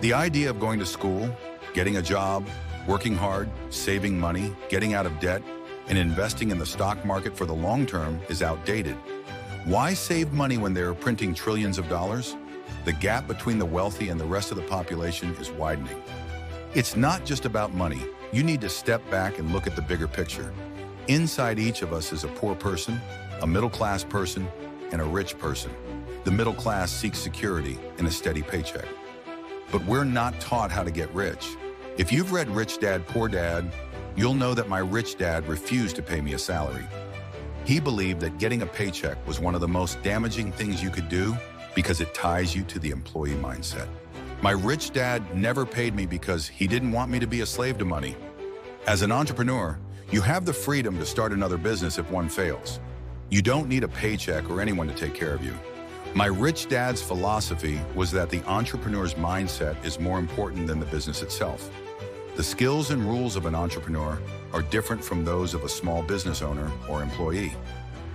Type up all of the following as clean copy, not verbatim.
The idea of going to school, getting a job, working hard, saving money, getting out of debt, and investing in the stock market for the long term is outdated. Why save money when they're printing trillions of dollars? The gap between the wealthy and the rest of the population is widening. It's not just about money. You need to step back and look at the bigger picture. Inside each of us is a poor person, a middle-class person, and a rich person. The middle class seeks security and a steady paycheck. But we're not taught how to get rich. If you've read Rich Dad, Poor Dad, you'll know that my rich dad refused to pay me a salary. He believed that getting a paycheck was one of the most damaging things you could do because it ties you to the employee mindset. My rich dad never paid me because he didn't want me to be a slave to money. As an entrepreneur, you have the freedom to start another business if one fails. You don't need a paycheck or anyone to take care of you. My rich dad's philosophy was that the entrepreneur's mindset is more important than the business itself. The skills and rules of an entrepreneur are different from those of a small business owner or employee.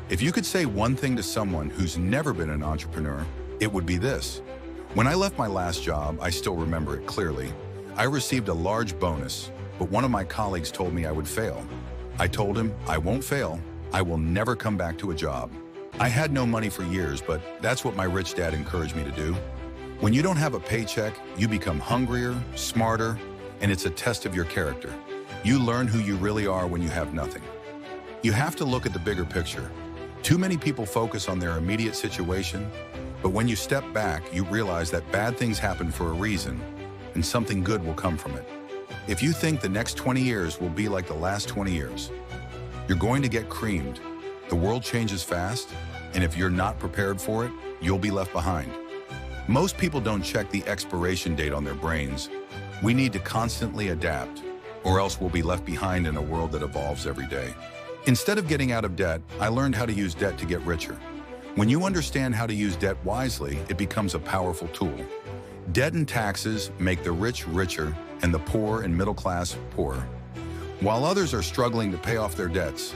If you could say one thing to someone who's never been an entrepreneur, it would be this. When I left my last job, I still remember it clearly. I received a large bonus, but one of my colleagues told me I would fail. I told him, I won't fail. I will never come back to a job. I had no money for years, but that's what my rich dad encouraged me to do. When you don't have a paycheck, you become hungrier, smarter, and it's a test of your character. You learn who you really are when you have nothing. You have to look at the bigger picture. Too many people focus on their immediate situation, but when you step back, you realize that bad things happen for a reason, and something good will come from it. If you think the next 20 years will be like the last 20 years, you're going to get creamed. The world changes fast, and if you're not prepared for it, you'll be left behind. Most people don't check the expiration date on their brains. We need to constantly adapt, or else we'll be left behind in a world that evolves every day. Instead of getting out of debt, I learned how to use debt to get richer. When you understand how to use debt wisely, it becomes a powerful tool. Debt and taxes make the rich richer and the poor and middle class poorer. While others are struggling to pay off their debts,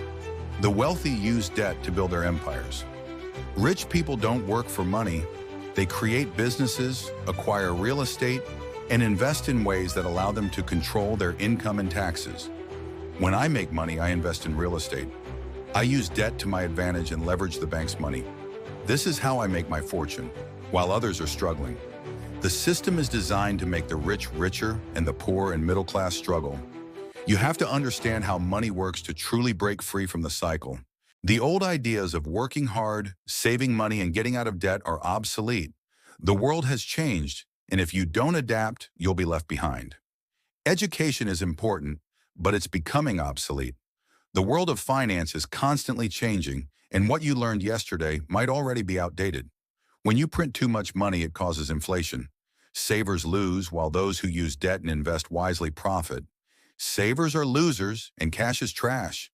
the wealthy use debt to build their empires. Rich people don't work for money. They create businesses, acquire real estate, and invest in ways that allow them to control their income and taxes. When I make money, I invest in real estate. I use debt to my advantage and leverage the bank's money. This is how I make my fortune, while others are struggling. The system is designed to make the rich richer and the poor and middle class struggle. You have to understand how money works to truly break free from the cycle. The old ideas of working hard, saving money, and getting out of debt are obsolete. The world has changed, and if you don't adapt, you'll be left behind. Education is important, but it's becoming obsolete. The world of finance is constantly changing, and what you learned yesterday might already be outdated. When you print too much money, it causes inflation. Savers lose, while those who use debt and invest wisely profit. Savers are losers, and cash is trash.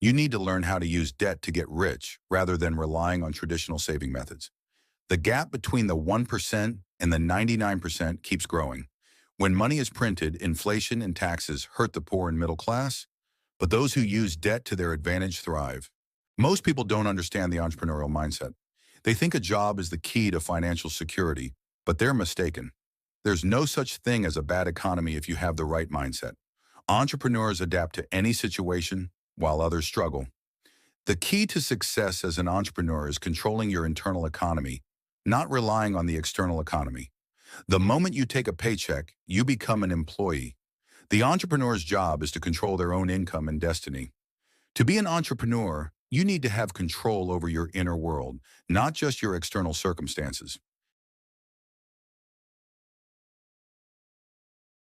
You need to learn how to use debt to get rich, rather than relying on traditional saving methods. The gap between the 1% and the 99% keeps growing. When money is printed, inflation and taxes hurt the poor and middle class, but those who use debt to their advantage thrive. Most people don't understand the entrepreneurial mindset. They think a job is the key to financial security, but they're mistaken. There's no such thing as a bad economy if you have the right mindset. Entrepreneurs adapt to any situation while others struggle. The key to success as an entrepreneur is controlling your internal economy, not relying on the external economy. The moment you take a paycheck, you become an employee. The entrepreneur's job is to control their own income and destiny. To be an entrepreneur, you need to have control over your inner world, not just your external circumstances.